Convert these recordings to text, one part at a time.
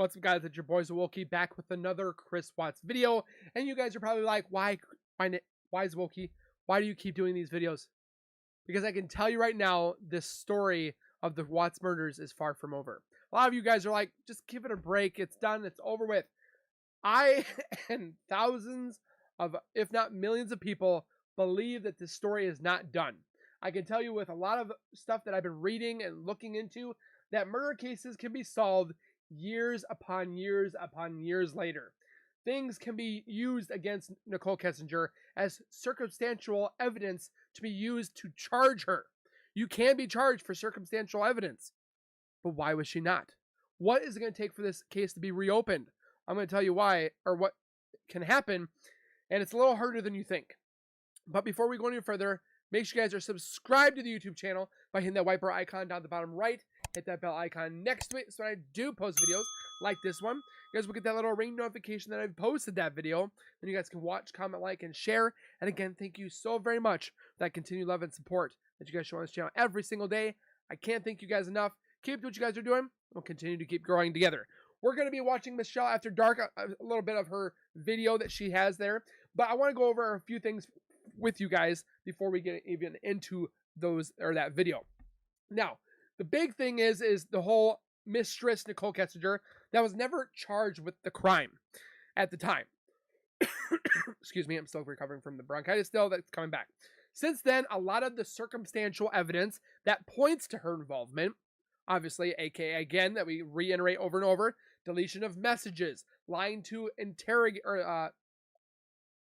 What's up, guys? It's your boys Wokey back with another Chris Watts video. And you guys are probably like, why is Wokey? Why do you keep doing these videos? Because I can tell you right now, this story of the Watts murders is far from over. A lot of you guys are like, just give it a break. It's done. It's over with. I and thousands of, if not millions of people, believe that this story is not done. I can tell you with a lot of stuff that I've been reading and looking into that murder cases can be solved years upon years upon years later. Things can be used against Nicole Kessinger as circumstantial evidence to be used to charge her. You can be charged for circumstantial evidence. But why was she not? What is it going to take for this case to be reopened? I'm going to tell you why, or what can happen, and it's a little harder than you think. But before we go any further, make sure you guys are subscribed to the YouTube channel by hitting that white bar icon down the bottom right. Hit that bell icon next to it so when I do post videos like this one, you guys will get that little ring notification that I've posted that video. Then you guys can watch, comment, like, and share. And again, thank you so very much for that continued love and support that you guys show on this channel every single day. I can't thank you guys enough. Keep doing what you guys are doing. We'll continue to keep growing together. We're going to be watching Michelle After Dark, a little bit of her video that she has there. But I want to go over a few things with you guys before we get even into that video. Now, the big thing is the whole Mistress Nicole Kessinger that was never charged with the crime at the time. Excuse me, I'm still recovering from the bronchitis still. That's coming back. Since then, a lot of the circumstantial evidence that points to her involvement, obviously, aka again, that we reiterate over and over, deletion of messages, lying to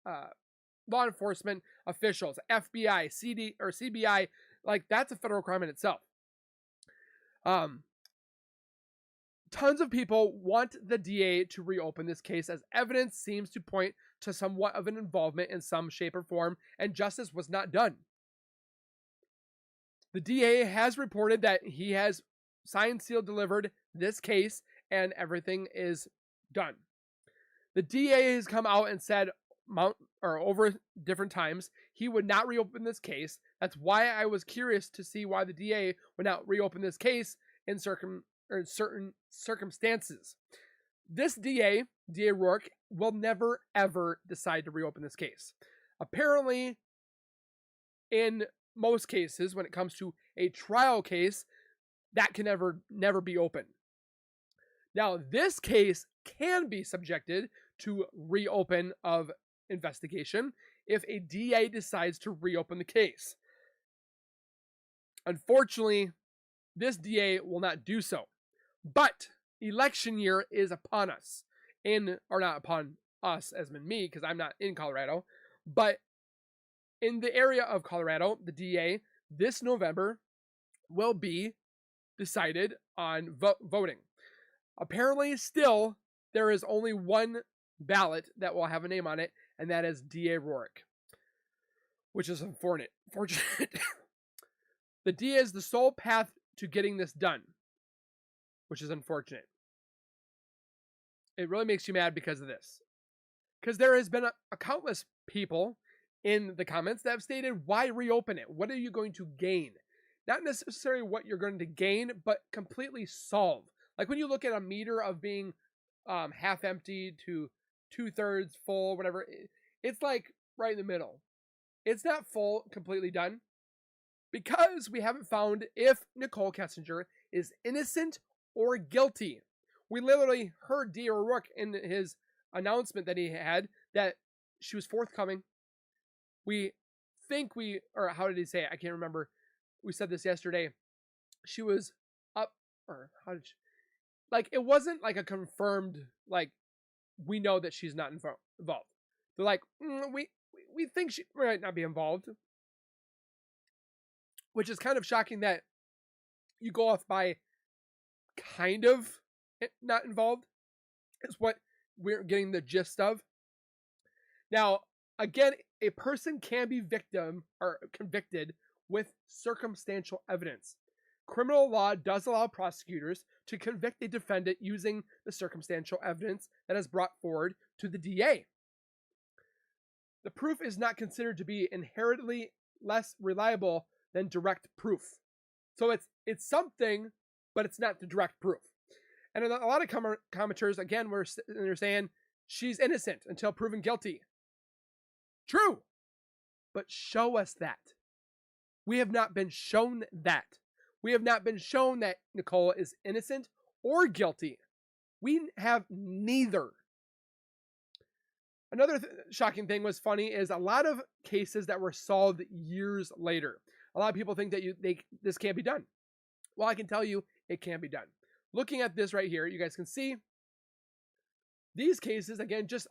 law enforcement officials, FBI, CBI, like that's a federal crime in itself. Tons of people want the DA to reopen this case as evidence seems to point to somewhat of an involvement in some shape or form, and justice was not done. The DA has reported that he has signed, sealed, delivered this case, and everything is done. The DA has come out and said over different times he would not reopen this case. That's why I was curious to see why the DA would not reopen this case in certain circumstances. This DA Rourke, will never ever decide to reopen this case. Apparently, in most cases, when it comes to a trial case, that can never be opened. Now, this case can be subjected to reopen of investigation if a DA decides to reopen the case. Unfortunately, this DA will not do so. But election year is upon us. Or not upon us as in me, because I'm not in Colorado, but in the area of Colorado, the DA this November will be decided on voting. Apparently, still, there is only one ballot that will have a name on it, and that is DA Rourke, which is unfortunate. The DA is the sole path to getting this done, which is unfortunate. It really makes you mad because of this. Because there has been a countless people in the comments that have stated, why reopen it? What are you going to gain? Not necessarily what you're going to gain, but completely solve. Like when you look at a meter of being half empty to 2/3 full, whatever, it's like right in the middle. It's not full, completely done, because we haven't found if Nicole Kessinger is innocent or guilty. We literally heard DA Rourke in his announcement that he had that she was forthcoming. We think or how did he say it? I can't remember. We said this yesterday. She was up, or how did she, like, it wasn't like a confirmed, like, we know that she's not involved. They're like, we think she might not be involved. Which is kind of shocking that you go off by kind of not involved, is what we're getting the gist of. Now, again, a person can be victim or convicted with circumstantial evidence. Criminal law does allow prosecutors to convict a defendant using the circumstantial evidence that is brought forward to the DA. The proof is not considered to be inherently less reliable than direct proof. So it's something, but it's not the direct proof. And a lot of commenters, again, they're saying she's innocent until proven guilty. True. But show us that. We have not been shown that. We have not been shown that Nicole is innocent or guilty. We have neither. Another shocking thing was funny is a lot of cases that were solved years later. A lot of people think that this can't be done. Well, I can tell you it can be done. Looking at this right here, you guys can see these cases, again, just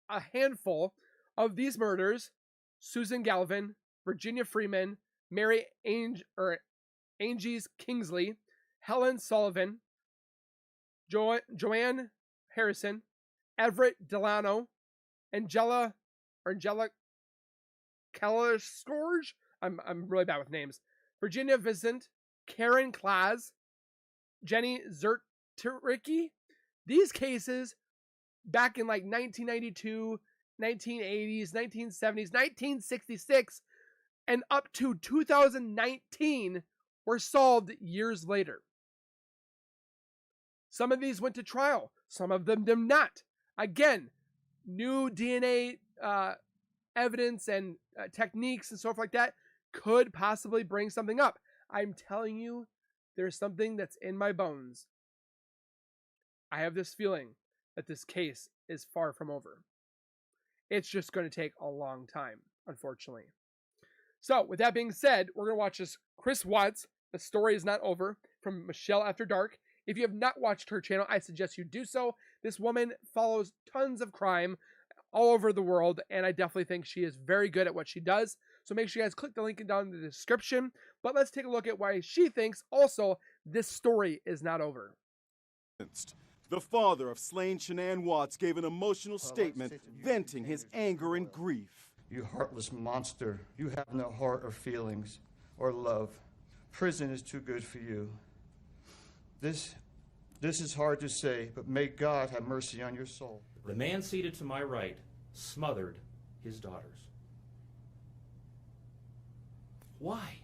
a handful of these murders: Susan Galvin, Virginia Freeman, Mary Angies Kingsley, Helen Sullivan, Joanne Harrison, Everett Delano, Angela Kellerscorge. I'm really bad with names. Virginia Vincent, Karen Klaas, Jenny Zertricki. These cases back in like 1992, 1980s, 1970s, 1966, and up to 2019 were solved years later. Some of these went to trial. Some of them did not. Again, new DNA evidence and techniques and stuff like that could possibly bring something up. I'm telling you, there's something that's in my bones. I have this feeling that this case is far from over. It's just going to take a long time, unfortunately. So, with that being said, we're going to watch this Chris Watts, The Story Is Not Over, from Michelle After Dark. If you have not watched her channel, I suggest you do so. This woman follows tons of crime all over the world, and I definitely think she is very good at what she does. So make sure you guys click the link down in the description. But let's take a look at why she thinks also this story is not over. The father of slain Shanannwatts gave an emotional statement, venting his anger and grief. You heartless monster. You have no heart or feelings or love. Prison is too good for you. This is hard to say, but may God have mercy on your soul. The man seated to my right smothered his daughters. Why?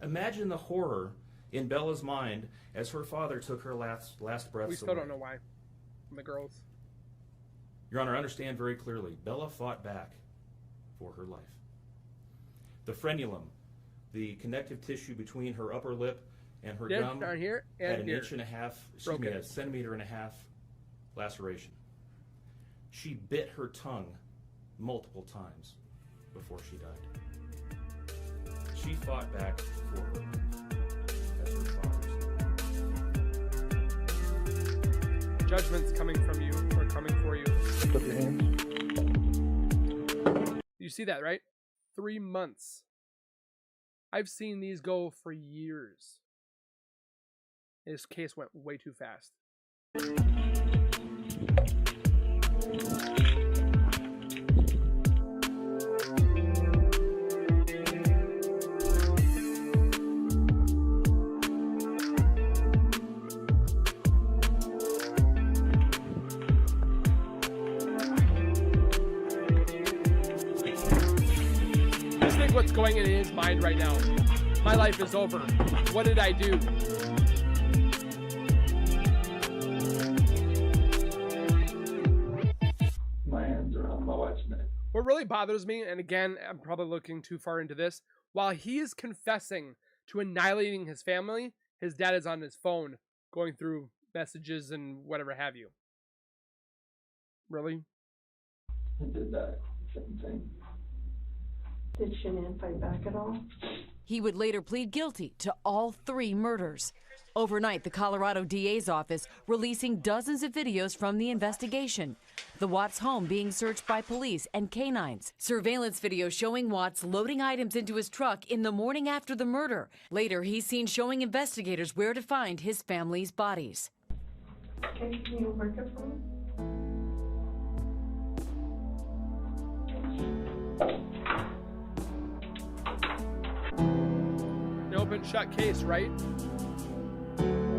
Imagine the horror in Bella's mind as her father took her last breaths We still don't know why. The girls. Your Honor, understand very clearly, Bella fought back for her life. The frenulum, the connective tissue between her upper lip and her gum, down here and had an here. inch and a half, excuse me, a centimeter and a half laceration. She bit her tongue multiple times before she died. She fought back for her life as her father's. Judgment's coming from you, or coming for you. Put your hands. You see that, right? 3 months. I've seen these go for years. This case went way too fast. Just think what's going in his mind right now. My life is over. What did I do? What really bothers me, and again, I'm probably looking too far into this, while he is confessing to annihilating his family, his dad is on his phone going through messages and whatever have you. Really? I did that same thing. Did Shanann fight back at all? He would later plead guilty to all 3 murders. Overnight, the Colorado DA's office releasing dozens of videos from the investigation. The Watts home being searched by police and canines. Surveillance video showing Watts loading items into his truck in the morning after the murder. Later, he's seen showing investigators where to find his family's bodies. Okay, can you work it for me? An open shut case, right?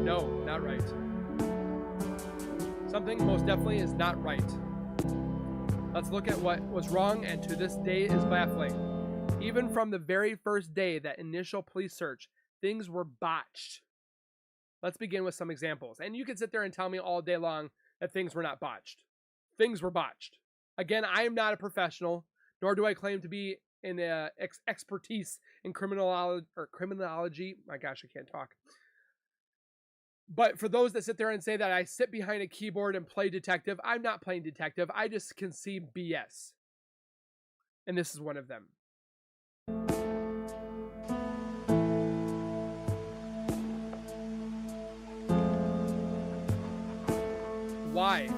No, not right. Something most definitely is not right. Let's look at what was wrong and to this day is baffling. Even from the very first day, that initial police search, things were botched. Let's begin with some examples. And you can sit there and tell me all day long that things were not botched. Things were botched. Again, I am not a professional, nor do I claim to be in expertise in criminology. My gosh, I can't talk. But for those that sit there and say that I sit behind a keyboard and play detective, I'm not playing detective. I just can see BS. And this is one of them. Why?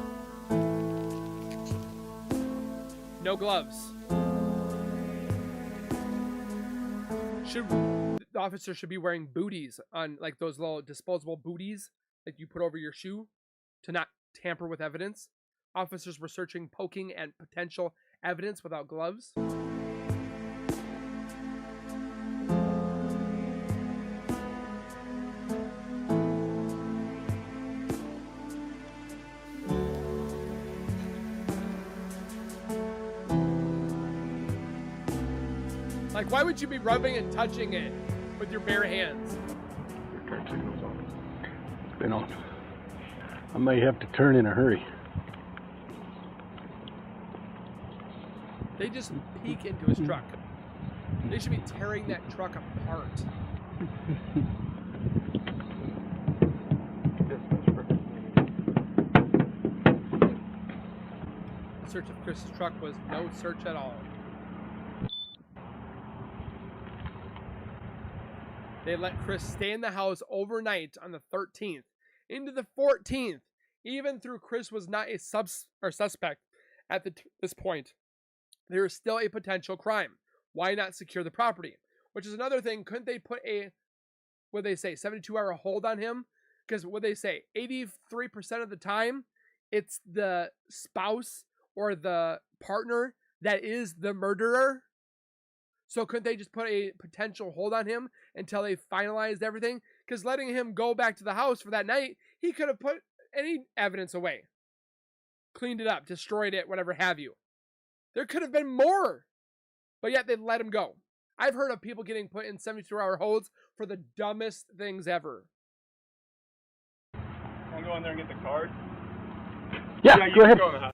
No gloves. The officer should be wearing booties on, like, those little disposable booties that you put over your shoe to not tamper with evidence. Officers were searching, poking at potential evidence without gloves. Like, why would you be rubbing and touching it with your bare hands? Your turn signal's on. It's been on. I may have to turn in a hurry. They just peek into his truck. They should be tearing that truck apart. The search of Chris's truck was no search at all. They let Chris stay in the house overnight on the 13th into the 14th, even though Chris was not a suspect at this point. There is still a potential crime. Why not secure the property? Which is another thing. Couldn't they put a, what they say, 72-hour hold on him? Because what they say, 83% of the time, it's the spouse or the partner that is the murderer. So couldn't they just put a potential hold on him until they finalized everything? Because letting him go back to the house for that night, he could have put any evidence away. Cleaned it up, destroyed it, whatever have you. There could have been more. But yet they let him go. I've heard of people getting put in 72-hour holds for the dumbest things ever. Want to go in there and get the card? Yeah, go ahead. Go in the house.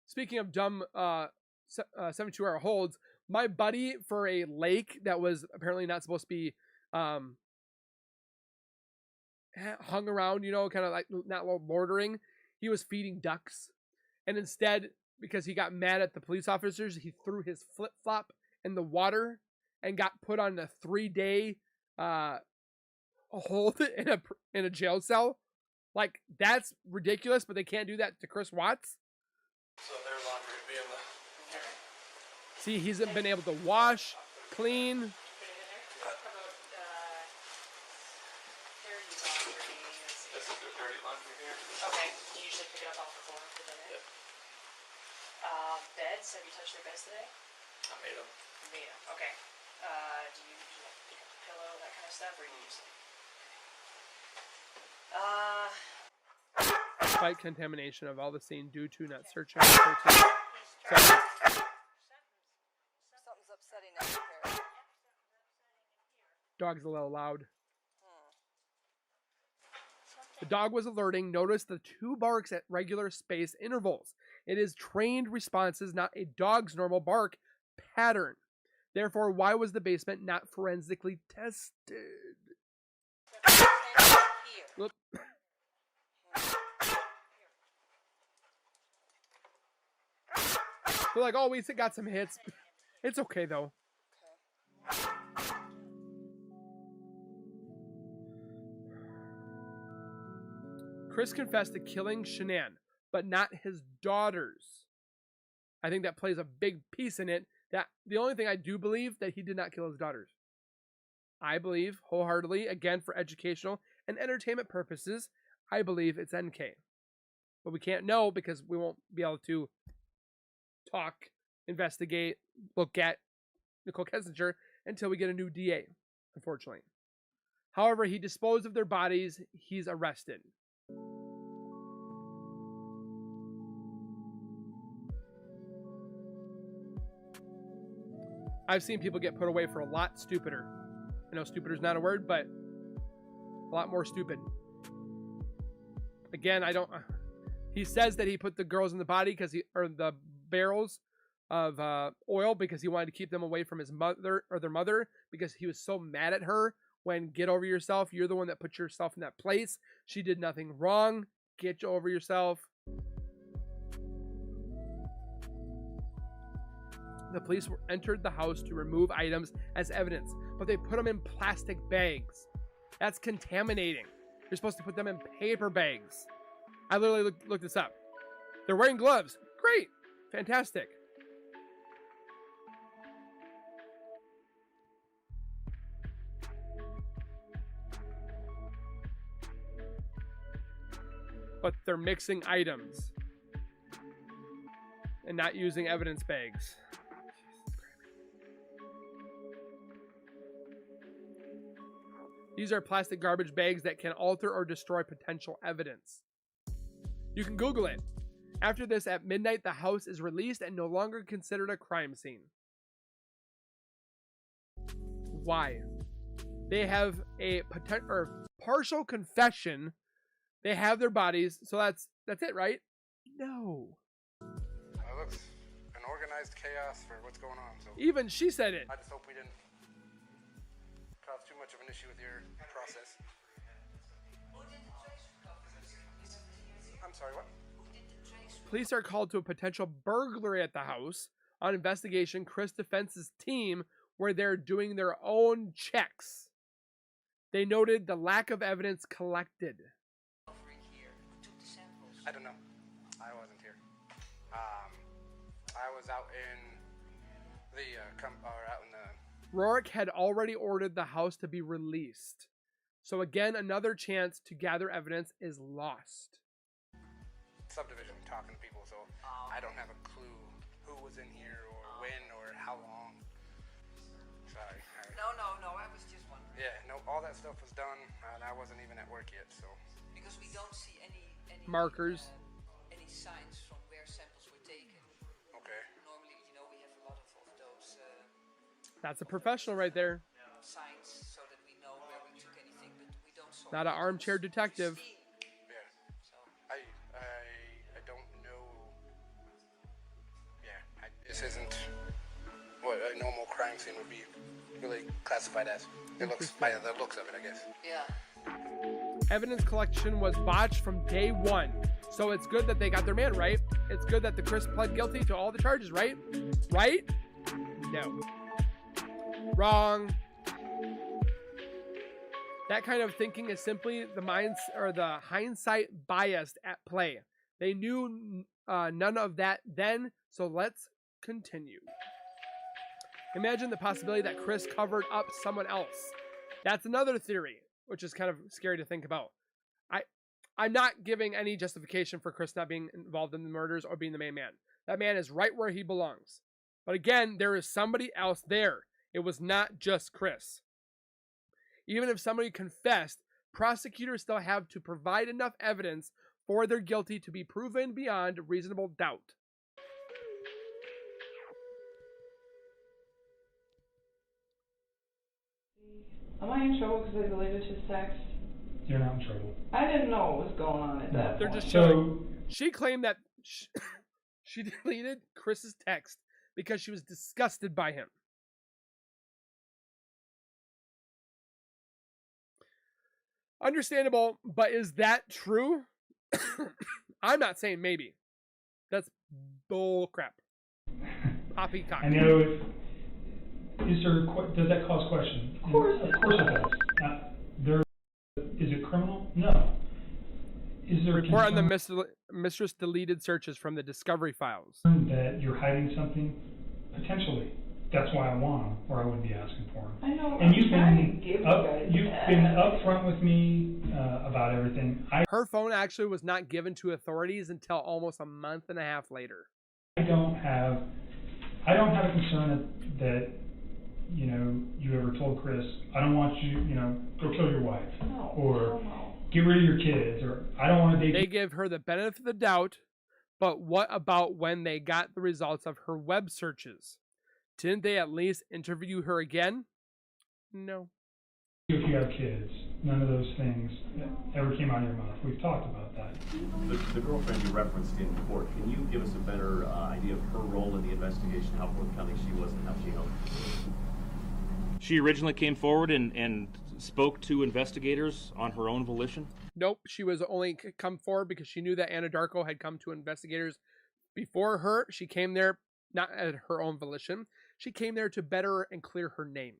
Speaking of dumb 72-hour holds, my buddy for a lake that was apparently not supposed to be hung around, you know, kind of like not loitering, he was feeding ducks. And instead, because he got mad at the police officers, he threw his flip-flop in the water and got put on a 3-day hold in a jail cell. Like, that's ridiculous, but they can't do that to Chris Watts. So their laundry would be in the... See, he's been able to wash, clean. This is the dirty laundry here. Okay, you usually pick it up off the floor and put it in. Yep. Beds, have you touched their beds today? I made them. You made them, okay. Do you like pick up the pillow, that kind of stuff, or do you use Despite contamination of all the scene due to not searching. Something's upsetting up here. Dog's a little loud. The dog was alerting. Notice the 2 barks at regular spaced intervals. It is trained responses, not a dog's normal bark pattern. Therefore, why was the basement not forensically tested? Whoop. They're like, oh, we got some hits. It's okay, though. Chris confessed to killing Shanann, but not his daughters. I think that plays a big piece in it. That the only thing I do believe that he did not kill his daughters. I believe wholeheartedly, again, for educational and entertainment purposes, I believe it's NK. But we can't know because we won't be able to talk, investigate, look at Nicole Kessinger until we get a new DA, unfortunately. However, he disposed of their bodies. He's arrested. I've seen people get put away for a lot stupider. And know stupider is not a word, but a lot more stupid. Again, I don't. He says that he put the girls in the body or the barrels of oil because he wanted to keep them away from his mother or their mother because he was so mad at her. When get over yourself, you're the one that put yourself in that place. She did nothing wrong. Get over yourself. The police entered the house to remove items as evidence, but they put them in plastic bags. That's contaminating. You're supposed to put them in paper bags. I literally looked this up. They're wearing gloves. Great. Fantastic. But they're mixing items and not using evidence bags. These are plastic garbage bags that can alter or destroy potential evidence. You can Google it. After this, at midnight, the house is released and no longer considered a crime scene. Why? They have a partial confession. They have their bodies, so that's it, right? No. It looks an organized chaos for what's going on. So even she said it. I just hope we didn't cause too much of an issue with your process. I'm sorry, what? Police are called to a potential burglary at the house. On investigation, Chris Defense's team were there doing their own checks. They noted the lack of evidence collected. I don't know. I wasn't here. I was out in the Rourke had already ordered the house to be released. So again, another chance to gather evidence is lost. Subdivision, talking to people, so I don't have a clue who was in here or when or how long. Sorry. No, I was just wondering. Yeah, no, all that stuff was done, and I wasn't even at work yet, so. Because we don't see any markers. Any signs from where samples were taken. Okay. Normally, we have a lot of those. That's a professional right there. Signs, so that we know where we took anything, but we don't. Not an armchair detective. Yeah. So I don't know. Yeah, this isn't what a normal crime scene would be really classified as. It looks by the looks of it, I guess. Yeah. Evidence collection was botched from day one. So it's good that they got their man right. It's good that the Chris pled guilty to all the charges, right? Right? No. Wrong. That kind of thinking is simply the hindsight bias at play. They knew none of that then, so let's continue. Imagine the possibility that Chris covered up someone else. That's another theory, which is kind of scary to think about. I'm not giving any justification for Chris not being involved in the murders or being the main man. That man is right where he belongs. But again, there is somebody else there. It was not just Chris. Even if somebody confessed, prosecutors still have to provide enough evidence for their guilty to be proven beyond reasonable doubt. Am I in trouble because I deleted his text? You're not in trouble. I didn't know what was going on at that They're point. just showing. She claimed that she deleted Chris's text because she was disgusted by him. Understandable, but is that true? I'm not saying maybe. That's bull crap. Poppycock. I know. Does that cause question? Of course it does. Is it criminal? No. Is there report on the Mistress deleted searches from the discovery files? That you're hiding something? Potentially. That's why I want them, or I wouldn't be asking for them. I know. And you've been upfront with me about everything. Her phone actually was not given to authorities until almost a month and a half later. I don't have a concern that you ever told Chris, I don't want you, go kill your wife, or get rid of your kids, or I don't want to date. They give her the benefit of the doubt, but what about when they got the results of her web searches? Didn't they at least interview her again? No. If you have kids, none of those things ever came out of your mouth. We've talked about that. The girlfriend you referenced in court, can you give us a better idea of her role in the investigation, how forthcoming she was, and how she helped? She originally came forward and spoke to investigators on her own volition. Nope, she was only come forward because she knew that Anadarko had come to investigators before her. She came there not at her own volition. She came there to better and clear her name.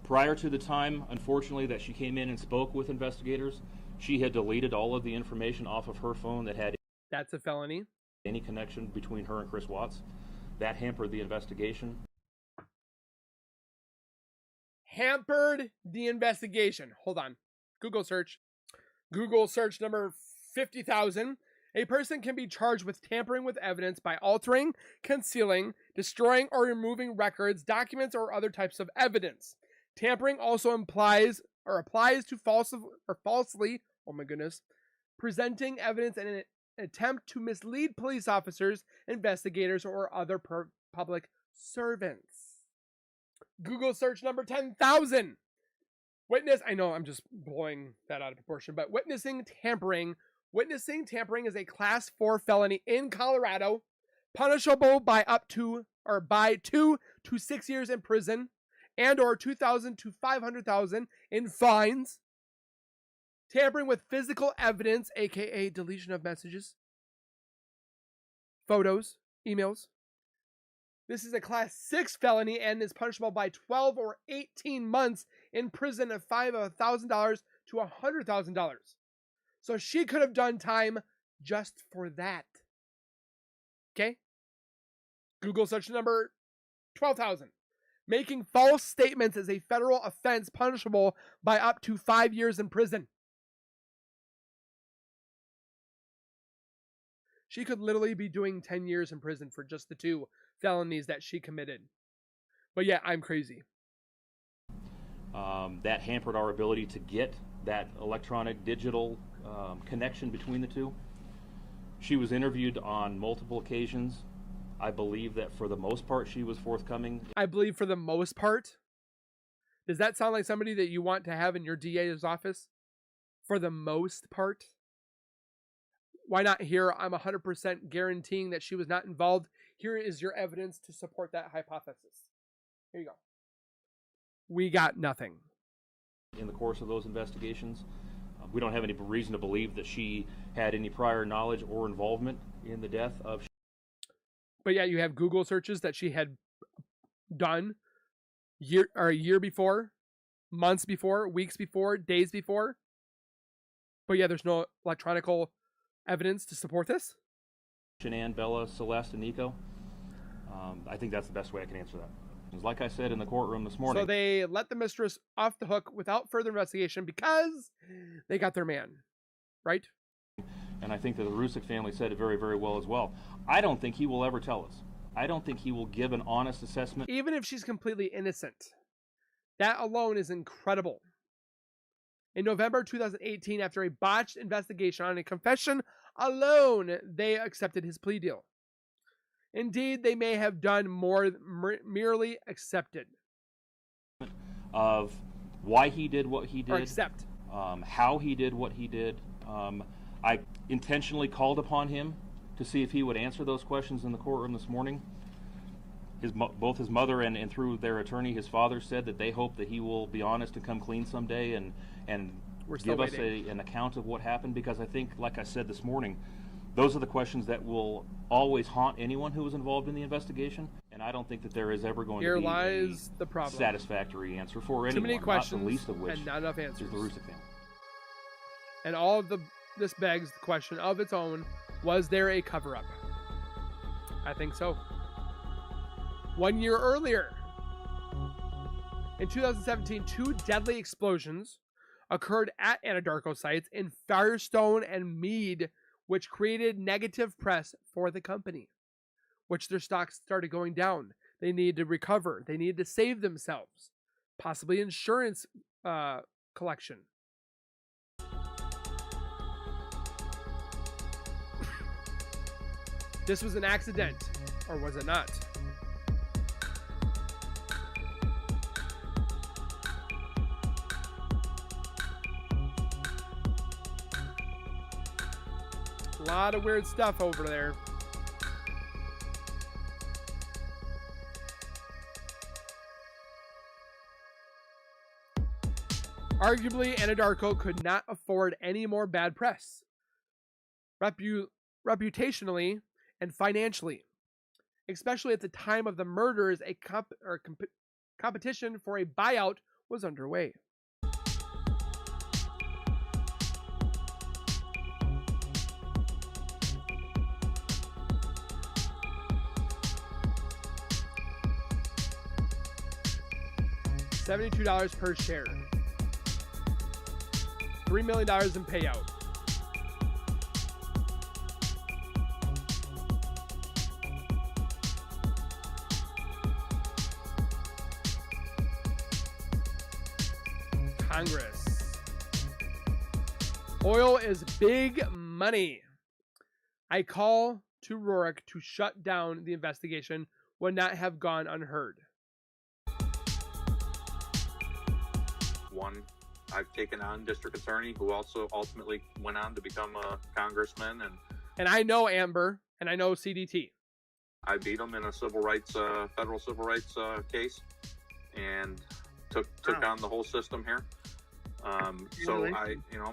Prior to the time, unfortunately, that she came in and spoke with investigators, she had deleted all of the information off of her phone that had That's a felony. Any connection between her and Chris Watts. That hampered the investigation. Hampered the investigation. Hold on. Google search. Google search number 50,000. A person can be charged with tampering with evidence by altering, concealing, destroying, or removing records, documents, or other types of evidence. Tampering also applies to falsely, oh my goodness, presenting evidence in an attempt to mislead police officers, investigators, or other public servants. Google search number 10,000. Witness, I know I'm just blowing that out of proportion, but witnessing tampering. Witnessing tampering is a class 4 felony in Colorado, punishable by by 2 to 6 years in prison and or $2,000 to $500,000 in fines. Tampering with physical evidence, aka deletion of messages, photos, emails. This is a class 6 felony and is punishable by 12 or 18 months in prison and fine of $1,000 to $100,000. So she could have done time just for that. Okay? Google search number 12,000. Making false statements is a federal offense punishable by up to 5 years in prison. She could literally be doing 10 years in prison for just the 2 felonies that she committed. But yeah, I'm crazy. That hampered our ability to get that electronic digital connection between the two. She was interviewed on multiple occasions. I believe that for the most part she was forthcoming. I believe for the most part? Does that sound like somebody that you want to have in your DA's office? For the most part? Why not here? I'm 100% guaranteeing that she was not involved. Here is your evidence to support that hypothesis. Here you go. We got nothing. In the course of those investigations, we don't have any reason to believe that she had any prior knowledge or involvement in the death of. But yeah, you have Google searches that she had done a year before, months before, weeks before, days before. But yeah, there's no electronic evidence to support this. Shanann, Bella, Celeste, and Nico. I think that's the best way I can answer that. Like I said in the courtroom this morning. So they let the mistress off the hook without further investigation because they got their man, right? And I think that the Rusick family said it very, very well as well. I don't think he will ever tell us. I don't think he will give an honest assessment. Even if she's completely innocent. That alone is incredible. In November 2018, after a botched investigation on a confession alone, they accepted his plea deal. Indeed, they may have done more merely accepted. Of why he did what he did. Or accept. How he did what he did. I intentionally called upon him to see if he would answer those questions in the courtroom this morning. Both his mother and through their attorney, his father, said that they hope that he will be honest and come clean someday and give us an account of what happened, because I think, like I said this morning, those are the questions that will always haunt anyone who was involved in the investigation, and I don't think that there is ever going to be a satisfactory answer for anyone. Too many questions, not the least of which and not enough answers. Is the Rusick family. And all of this begs the question of its own: was there a cover-up? I think so. 1 year earlier, in 2017, 2 deadly explosions occurred at Anadarko sites in Firestone and Meade, which created negative press for the company, which their stocks started going down. They needed to recover. They needed to save themselves, possibly insurance collection. This was an accident, or was it not? lot of weird stuff over there. Arguably, Anadarko could not afford any more bad press, reputationally and financially. Especially at the time of the murders, a competition for a buyout was underway. $72 per share. $3 million in payout. Congress. Oil is big money. I call to Rourke to shut down the investigation would not have gone unheard. One, I've taken on district attorney who also ultimately went on to become a congressman, and I know Amber and I know CDT. I beat him in a federal civil rights case, and took on the whole system here. So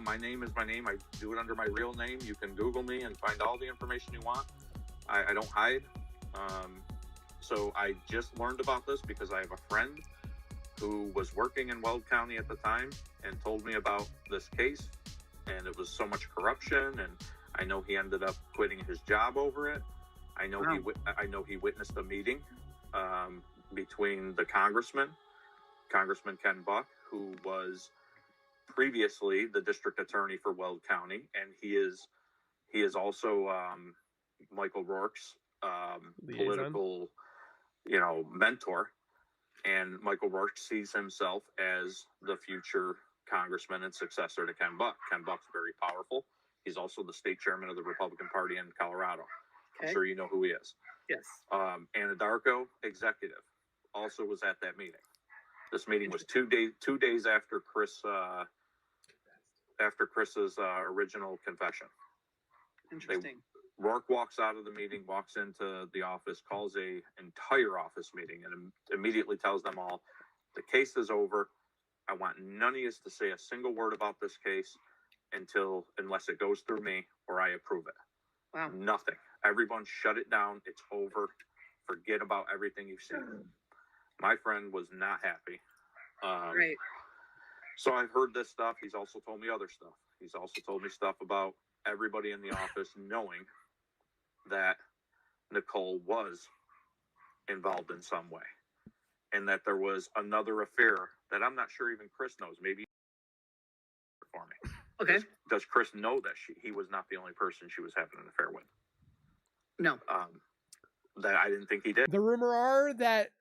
my name is my name. I do it under my real name. You can Google me and find all the information you want. I don't hide. So I just learned about this because I have a friend who was working in Weld County at the time and told me about this case, and it was so much corruption, and I know he ended up quitting his job over it. I know he witnessed a meeting between the Congressman Ken Buck, who was previously the district attorney for Weld County, and he is also Michael Rourke's political mentor. And Michael Rourke sees himself as the future congressman and successor to Ken Buck. Ken Buck's very powerful. He's also the state chairman of the Republican Party in Colorado. Okay. I'm sure you know who he is. Yes. Anadarko, executive, also was at that meeting. This meeting was 2 days after Chris's original confession. Interesting. Rourke walks out of the meeting, walks into the office, calls a entire office meeting, and immediately tells them all, the case is over. I want none of you to say a single word about this case unless it goes through me or I approve it. Wow. Nothing. Everyone shut it down. It's over. Forget about everything you've seen. My friend was not happy. Right. So I've heard this stuff. He's also told me other stuff. He's also told me stuff about everybody in the office knowing that Nicole was involved in some way, and that there was another affair that I'm not sure even Chris knows. Maybe for me. Okay. Does Chris know that he was not the only person she was having an affair with? No. That I didn't think he did. The rumor are that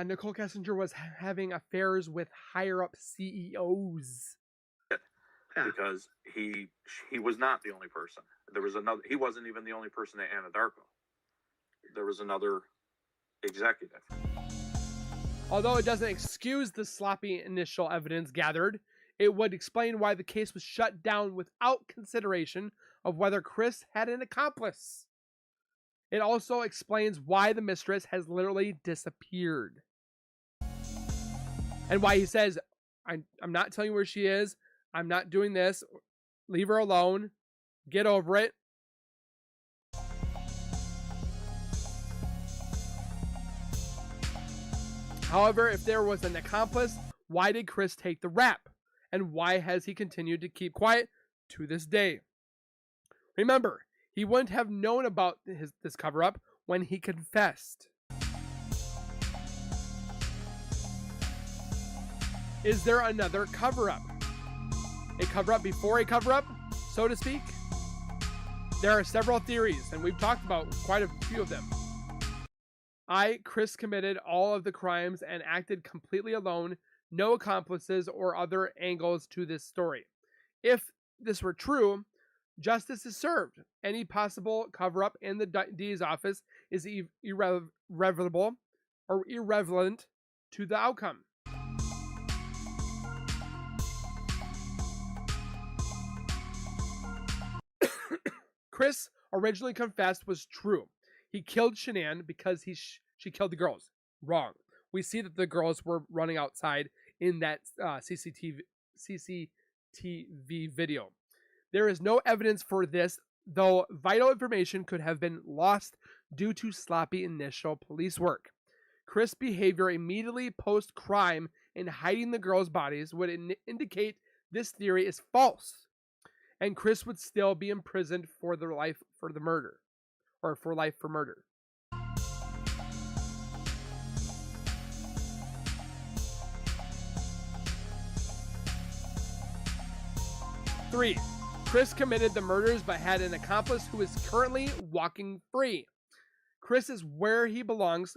Nicole Kessinger was having affairs with higher up CEOs. Because he was not the only person. There was another. He wasn't even the only person at Anadarko. There was another executive. Although it doesn't excuse the sloppy initial evidence gathered, it would explain why the case was shut down without consideration of whether Chris had an accomplice. It also explains why the mistress has literally disappeared. And why he says, I'm not telling you where she is. I'm not doing this. Leave her alone. Get over it. However, if there was an accomplice, why did Chris take the rap? And why has he continued to keep quiet to this day? Remember, he wouldn't have known about this cover-up when he confessed. Is there another cover-up? A cover-up before a cover-up, so to speak? There are several theories, and we've talked about quite a few of them. Chris committed all of the crimes and acted completely alone, no accomplices or other angles to this story. If this were true, justice is served. Any possible cover-up in the DA's office is irrelevant to the outcome. Chris originally confessed was true. He killed Shanann because she killed the girls. Wrong. We see that the girls were running outside in that CCTV video. There is no evidence for this, though vital information could have been lost due to sloppy initial police work. Chris' behavior immediately post-crime in hiding the girls' bodies would indicate this theory is false, and Chris would still be imprisoned for life for murder. 3. Chris committed the murders but had an accomplice who is currently walking free. Chris is where he belongs,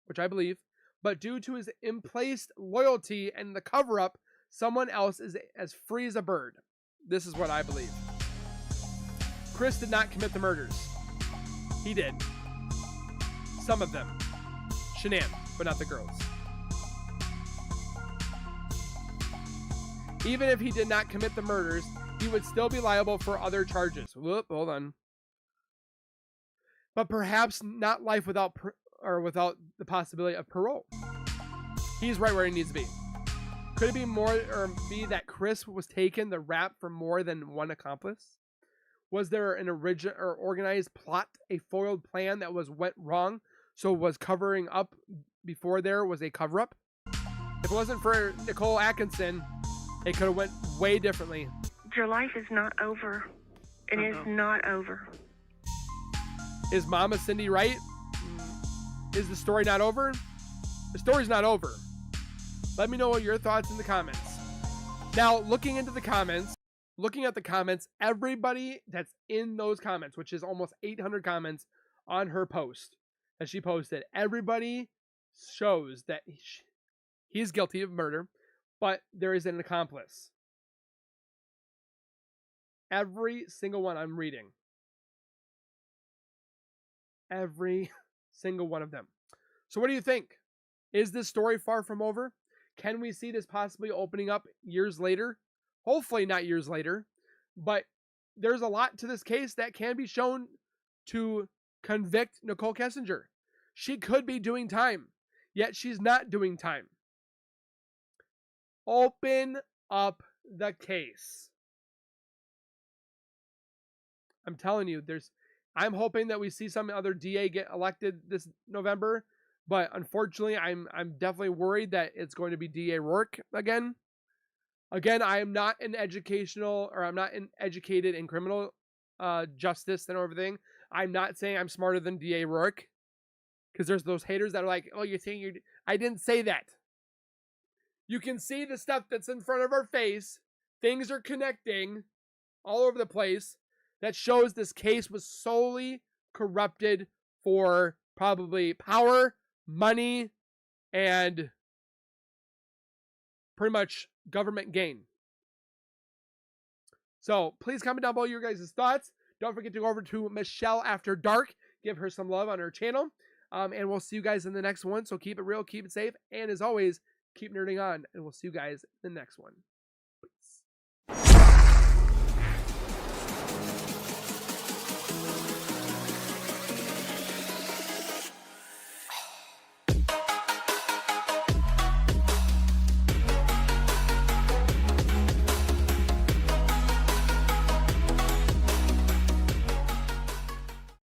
which I believe, but due to his misplaced loyalty and the cover-up, someone else is as free as a bird. This is what I believe. Chris did not commit the murders. He did. Some of them. Shanann, but not the girls. Even if he did not commit the murders, he would still be liable for other charges. Whoop, hold on. But perhaps not life without the possibility of parole. He's right where he needs to be. Could it be be that Chris was taking the rap for more than one accomplice? Was there an original or organized plot, a foiled plan that went wrong, so was covering up before there was a cover-up? If it wasn't for Nicole Atkinson, it could have went way differently. Your life is not over. It is not over. Is Mama Cindy right? Is the story not over? The story's not over. Let me know what your thoughts in the comments. Now, looking at the comments, everybody that's in those comments, which is almost 800 comments on her post that she posted, everybody shows that he's guilty of murder, but there is an accomplice. Every single one I'm reading. Every single one of them. So what do you think? Is this story far from over? Can we see this possibly opening up years later? Hopefully not years later, but there's a lot to this case that can be shown to convict Nicole Kessinger. She could be doing time, yet she's not doing time. Open up the case. I'm telling you, I'm hoping that we see some other DA get elected this November, but unfortunately, I'm definitely worried that it's going to be DA Rourke again. Again, I am not I'm not educated in criminal justice and everything. I'm not saying I'm smarter than DA Rourke, because there's those haters that are like, oh, you're saying I didn't say that. You can see the stuff that's in front of our face. Things are connecting all over the place. That shows this case was solely corrupted for probably power, money, and pretty much government gain. So please comment down below your guys' thoughts. Don't forget to go over to Michelle After Dark. Give her some love on her channel. And we'll see you guys in the next one. So keep it real, keep it safe. And as always, keep nerding on. And we'll see you guys in the next one.